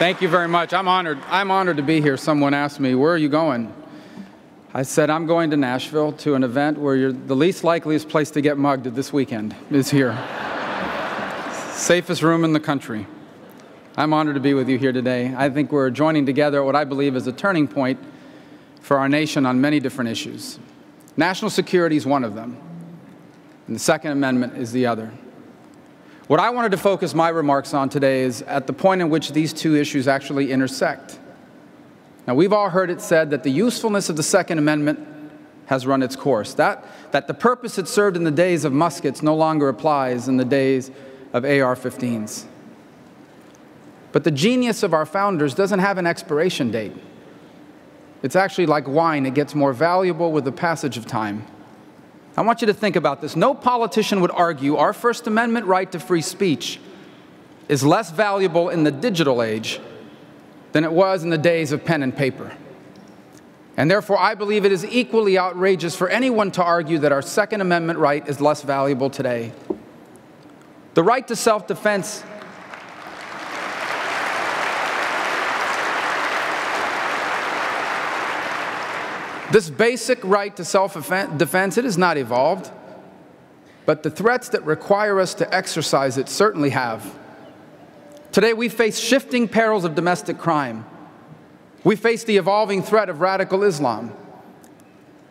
Thank you very much. I'm honored. I'm honored to be here. Someone asked me, where are you going? I said, I'm going to Nashville to an event where the least likeliest place to get mugged this weekend is here. Safest room in the country. I'm honored to be with you here today. I think we're joining together at what I believe is a turning point for our nation on many different issues. National security is one of them, and the Second Amendment is the other. What I wanted to focus my remarks on today is at the point in which these two issues actually intersect. Now, we've all heard it said that the usefulness of the Second Amendment has run its course, that the purpose it served in the days of muskets no longer applies in the days of AR-15s. But the genius of our founders doesn't have an expiration date. It's actually like wine. It gets more valuable with the passage of time. I want you to think about this. No politician would argue our First Amendment right to free speech is less valuable in the digital age than it was in the days of pen and paper. And therefore, I believe it is equally outrageous for anyone to argue that our Second Amendment right is less valuable today. The right to self-defense this basic right to self-defense, it has not evolved, but the threats that require us to exercise it certainly have. Today, we face shifting perils of domestic crime. We face the evolving threat of radical Islam,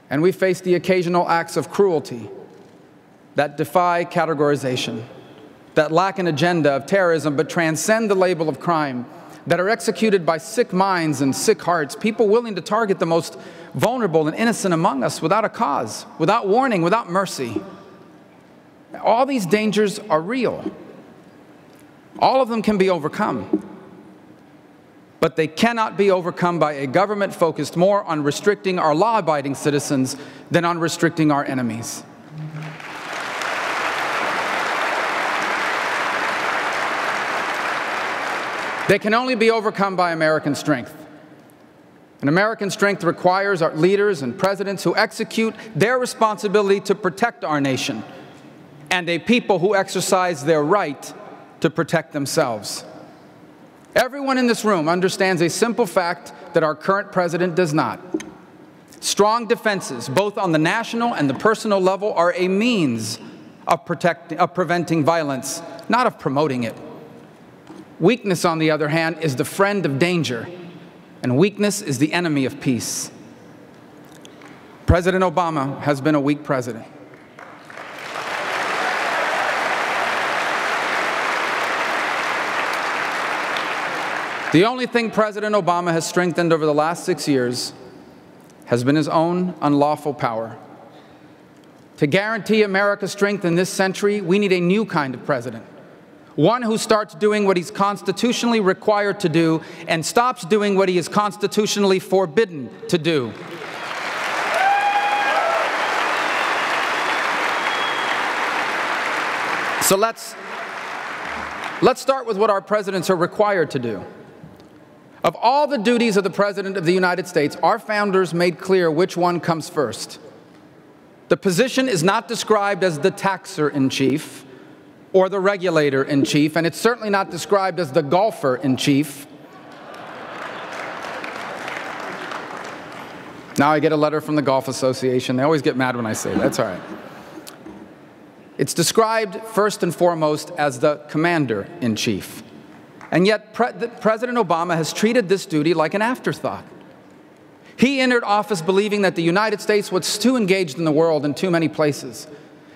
and we face the occasional acts of cruelty that defy categorization, that lack an agenda of terrorism but transcend the label of crime, that are executed by sick minds and sick hearts, people willing to target the most vulnerable and innocent among us without a cause, without warning, without mercy. All these dangers are real. All of them can be overcome. But they cannot be overcome by a government focused more on restricting our law-abiding citizens than on restricting our enemies. They can only be overcome by American strength. And American strength requires our leaders and presidents who execute their responsibility to protect our nation, and a people who exercise their right to protect themselves. Everyone in this room understands a simple fact that our current president does not. Strong defenses, both on the national and the personal level, are a means of preventing violence, not of promoting it. Weakness, on the other hand, is the friend of danger, and weakness is the enemy of peace. President Obama has been a weak president. The only thing President Obama has strengthened over the last 6 years has been his own unlawful power. To guarantee America's strength in this century, we need a new kind of president. One who starts doing what he's constitutionally required to do and stops doing what he is constitutionally forbidden to do. So let's start with what our presidents are required to do. Of all the duties of the President of the United States, our founders made clear which one comes first. The position is not described as the taxer-in-chief or the regulator-in-chief, and it's certainly not described as the golfer-in-chief. Now I get a letter from the Golf Association. They always get mad when I say that. That's all right. It's described first and foremost as the commander-in-chief. And yet President Obama has treated this duty like an afterthought. He entered office believing that the United States was too engaged in the world in too many places,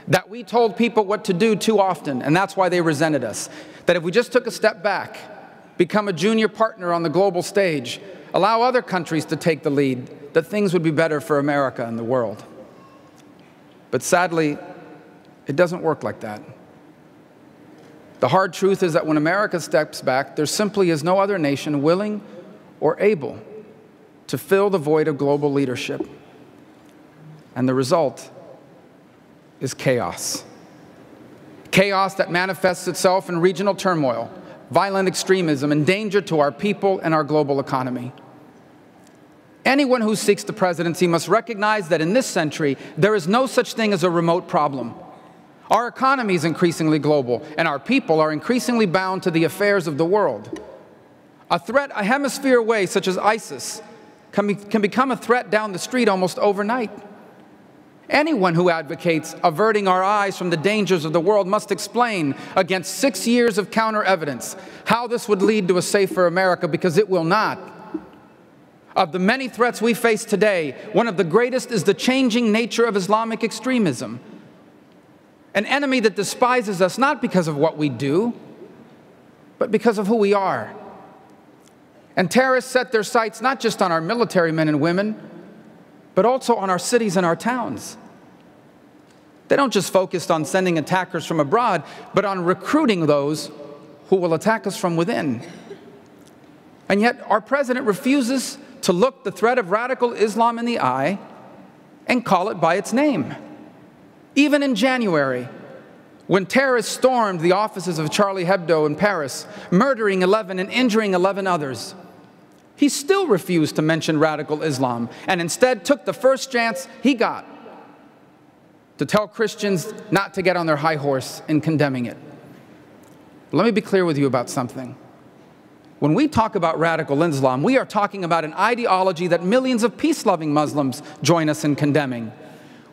that we told people what to do too often, and that's why they resented us. That if we just took a step back, become a junior partner on the global stage, allow other countries to take the lead, that things would be better for America and the world. But sadly, it doesn't work like that. The hard truth is that when America steps back, there simply is no other nation willing or able to fill the void of global leadership. And the result is chaos. Chaos that manifests itself in regional turmoil, violent extremism, and danger to our people and our global economy. Anyone who seeks the presidency must recognize that in this century, there is no such thing as a remote problem. Our economy is increasingly global, and our people are increasingly bound to the affairs of the world. A threat a hemisphere away, such as ISIS, can become a threat down the street almost overnight. Anyone who advocates averting our eyes from the dangers of the world must explain, against 6 years of counter-evidence, how this would lead to a safer America, because it will not. Of the many threats we face today, one of the greatest is the changing nature of Islamic extremism. An enemy that despises us not because of what we do, but because of who we are. And terrorists set their sights not just on our military men and women, but also on our cities and our towns. They don't just focus on sending attackers from abroad, but on recruiting those who will attack us from within. And yet our president refuses to look the threat of radical Islam in the eye and call it by its name. Even in January, when terrorists stormed the offices of Charlie Hebdo in Paris, murdering 11 and injuring 11 others, he still refused to mention radical Islam and instead took the first chance he got to tell Christians not to get on their high horse in condemning it. Let me be clear with you about something. When we talk about radical Islam, we are talking about an ideology that millions of peace-loving Muslims join us in condemning.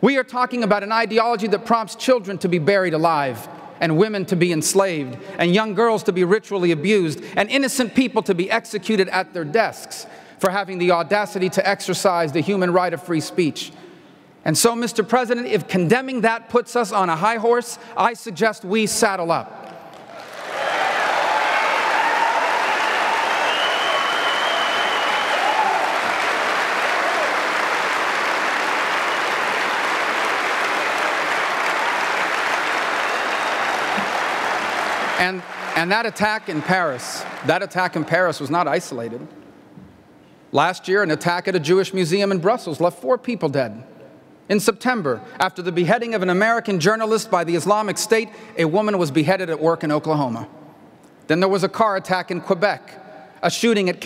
We are talking about an ideology that prompts children to be buried alive, and women to be enslaved, and young girls to be ritually abused, and innocent people to be executed at their desks for having the audacity to exercise the human right of free speech. And so, Mr. President, if condemning that puts us on a high horse, I suggest we saddle up. And that attack in Paris was not isolated. Last year, an attack at a Jewish museum in Brussels left 4 people dead. In September, after the beheading of an American journalist by the Islamic State, a woman was beheaded at work in Oklahoma. Then there was a car attack in Quebec, a shooting at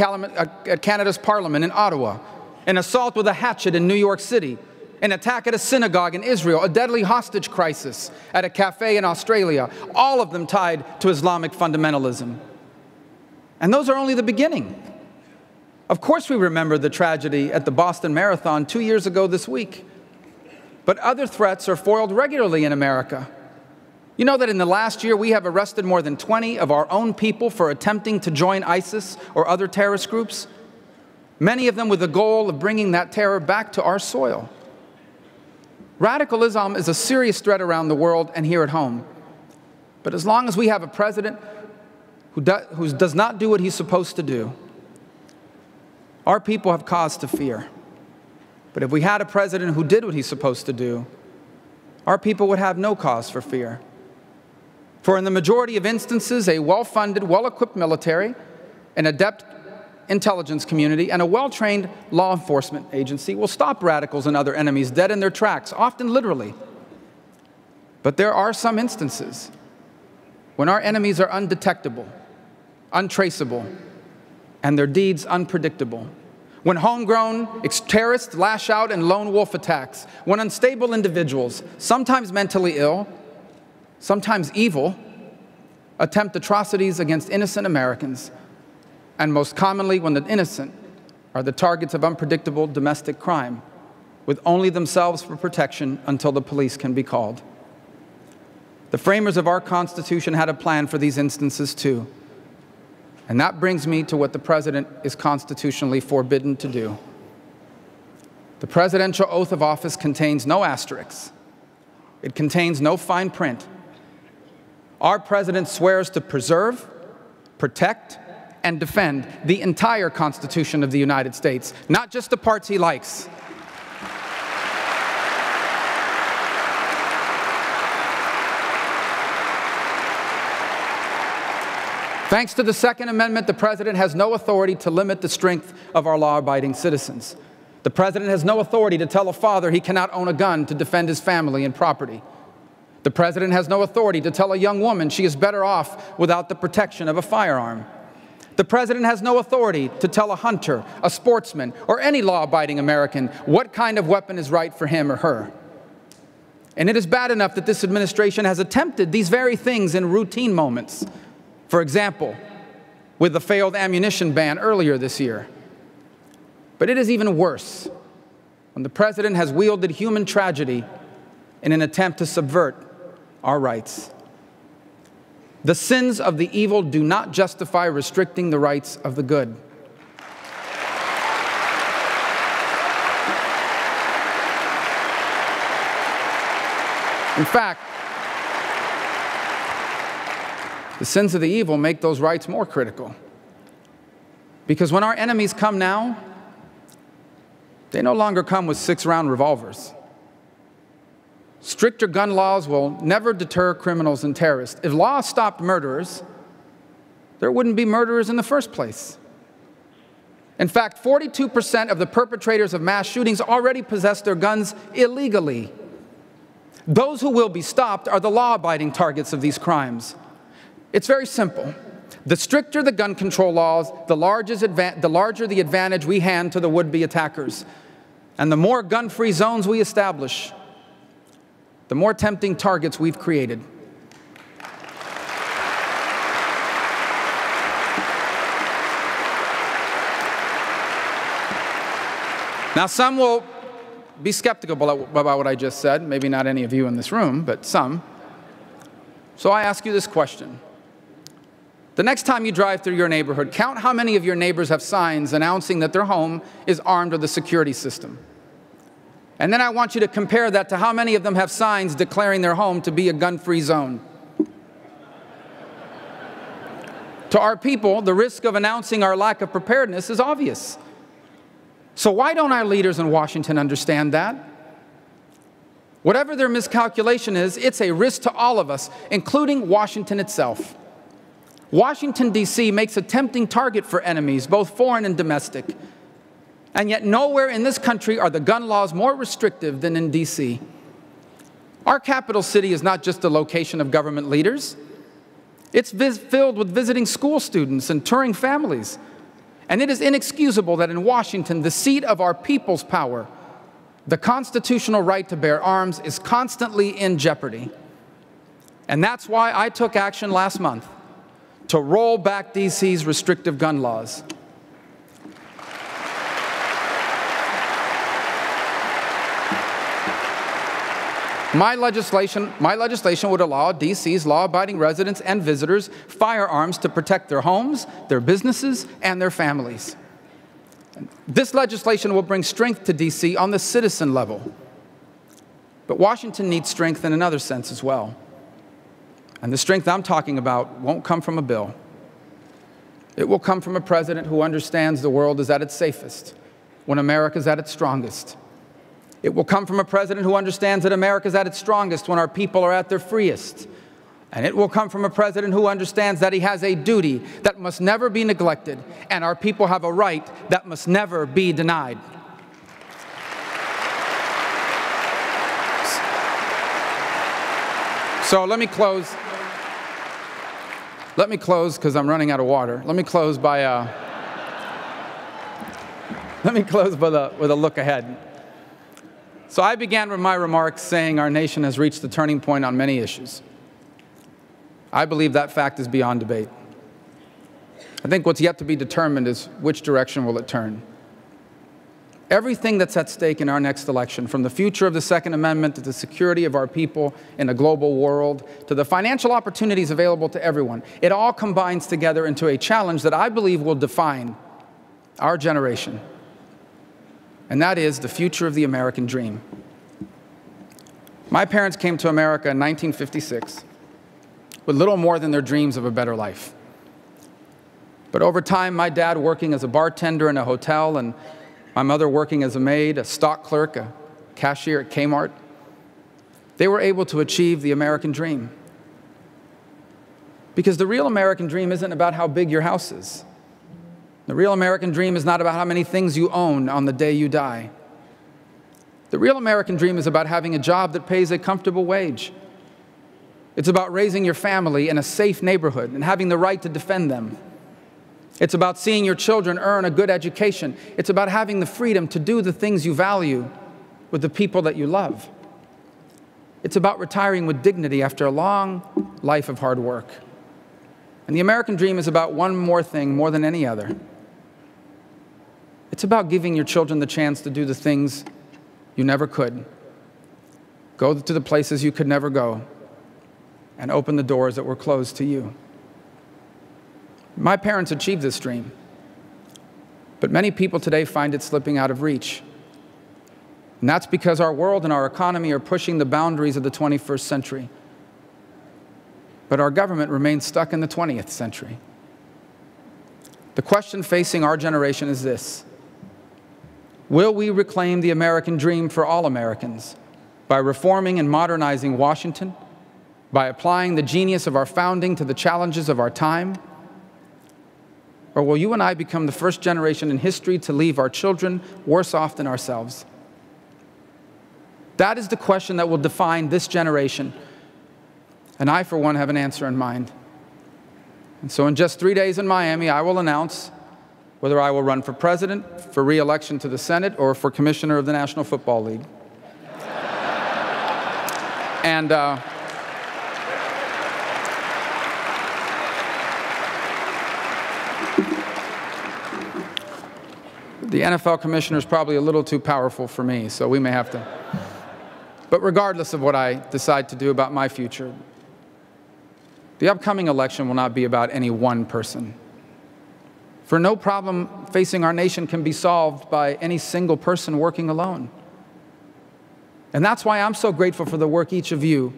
Canada's Parliament in Ottawa, an assault with a hatchet in New York City, an attack at a synagogue in Israel, a deadly hostage crisis at a cafe in Australia, all of them tied to Islamic fundamentalism. And those are only the beginning. Of course we remember the tragedy at the Boston Marathon 2 years ago this week. But other threats are foiled regularly in America. You know that in the last year we have arrested more than 20 of our own people for attempting to join ISIS or other terrorist groups, many of them with the goal of bringing that terror back to our soil. Radical Islam is a serious threat around the world and here at home. But as long as we have a president who does not do what he's supposed to do, our people have cause to fear. But if we had a president who did what he's supposed to do, our people would have no cause for fear. For in the majority of instances, a well-funded, well-equipped military, an adept intelligence community, and a well-trained law enforcement agency will stop radicals and other enemies dead in their tracks, often literally. But there are some instances when our enemies are undetectable, untraceable, and their deeds unpredictable. When homegrown terrorists lash out in lone wolf attacks, when unstable individuals, sometimes mentally ill, sometimes evil, attempt atrocities against innocent Americans, and most commonly when the innocent are the targets of unpredictable domestic crime, with only themselves for protection until the police can be called. The framers of our Constitution had a plan for these instances too. And that brings me to what the President is constitutionally forbidden to do. The presidential oath of office contains no asterisks. It contains no fine print. Our President swears to preserve, protect, and defend the entire Constitution of the United States, not just the parts he likes. Thanks to the Second Amendment, the President has no authority to limit the strength of our law-abiding citizens. The President has no authority to tell a father he cannot own a gun to defend his family and property. The President has no authority to tell a young woman she is better off without the protection of a firearm. The President has no authority to tell a hunter, a sportsman, or any law-abiding American what kind of weapon is right for him or her. And it is bad enough that this administration has attempted these very things in routine moments. For example, with the failed ammunition ban earlier this year. But it is even worse when the president has wielded human tragedy in an attempt to subvert our rights. The sins of the evil do not justify restricting the rights of the good. In fact, the sins of the evil make those rights more critical. Because when our enemies come now, they no longer come with 6-round revolvers. Stricter gun laws will never deter criminals and terrorists. If law stopped murderers, there wouldn't be murderers in the first place. In fact, 42% of the perpetrators of mass shootings already possess their guns illegally. Those who will be stopped are the law-abiding targets of these crimes. It's very simple. The stricter the gun control laws, the larger the advantage we hand to the would-be attackers. And the more gun-free zones we establish, the more tempting targets we've created. Now, some will be skeptical about what I just said. Maybe not any of you in this room, but some. So I ask you this question. The next time you drive through your neighborhood, count how many of your neighbors have signs announcing that their home is armed with a security system. And then I want you to compare that to how many of them have signs declaring their home to be a gun-free zone. To our people, the risk of announcing our lack of preparedness is obvious. So why don't our leaders in Washington understand that? Whatever their miscalculation is, it's a risk to all of us, including Washington itself. Washington, D.C. makes a tempting target for enemies, both foreign and domestic. And yet nowhere in this country are the gun laws more restrictive than in D.C. Our capital city is not just a location of government leaders. It's filled with visiting school students and touring families. And it is inexcusable that in Washington, the seat of our people's power, the constitutional right to bear arms, is constantly in jeopardy. And that's why I took action last month to roll back D.C.'s restrictive gun laws. My legislation would allow D.C.'s law-abiding residents and visitors firearms to protect their homes, their businesses, and their families. This legislation will bring strength to D.C. on the citizen level. But Washington needs strength in another sense as well. And the strength I'm talking about won't come from a bill. It will come from a president who understands the world is at its safest when America's at its strongest. It will come from a president who understands that America's at its strongest when our people are at their freest. And it will come from a president who understands that he has a duty that must never be neglected, and our people have a right that must never be denied. So let me close because I'm running out of water. Let me close with a look ahead. So I began with my remarks saying our nation has reached the turning point on many issues. I believe that fact is beyond debate. I think what's yet to be determined is which direction will it turn. Everything that's at stake in our next election, from the future of the Second Amendment to the security of our people in a global world, to the financial opportunities available to everyone, it all combines together into a challenge that I believe will define our generation. And that is the future of the American dream. My parents came to America in 1956 with little more than their dreams of a better life. But over time, my dad working as a bartender in a hotel and my mother working as a maid, a stock clerk, a cashier at Kmart, they were able to achieve the American dream. Because the real American dream isn't about how big your house is. The real American dream is not about how many things you own on the day you die. The real American dream is about having a job that pays a comfortable wage. It's about raising your family in a safe neighborhood and having the right to defend them. It's about seeing your children earn a good education. It's about having the freedom to do the things you value with the people that you love. It's about retiring with dignity after a long life of hard work. And the American dream is about one more thing more than any other. It's about giving your children the chance to do the things you never could, go to the places you could never go, and open the doors that were closed to you. My parents achieved this dream, but many people today find it slipping out of reach. And that's because our world and our economy are pushing the boundaries of the 21st century. But our government remains stuck in the 20th century. The question facing our generation is this: will we reclaim the American dream for all Americans by reforming and modernizing Washington, by applying the genius of our founding to the challenges of our time? Or will you and I become the first generation in history to leave our children worse off than ourselves? That is the question that will define this generation. And I, for one, have an answer in mind. And so in just 3 days in Miami, I will announce whether I will run for president, for re-election to the Senate, or for commissioner of the National Football League. And the NFL commissioner is probably a little too powerful for me, so we may have to. But regardless of what I decide to do about my future, the upcoming election will not be about any one person. For no problem facing our nation can be solved by any single person working alone. And that's why I'm so grateful for the work each of you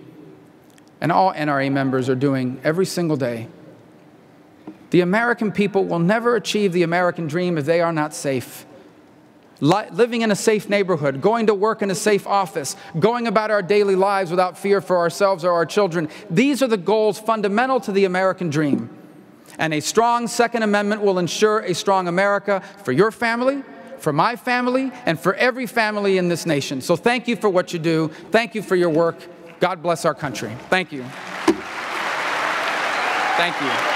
and all NRA members are doing every single day. The American people will never achieve the American dream if they are not safe. Living in a safe neighborhood, going to work in a safe office, going about our daily lives without fear for ourselves or our children. These are the goals fundamental to the American dream. And a strong Second Amendment will ensure a strong America for your family, for my family, and for every family in this nation. So thank you for what you do. Thank you for your work. God bless our country. Thank you. Thank you.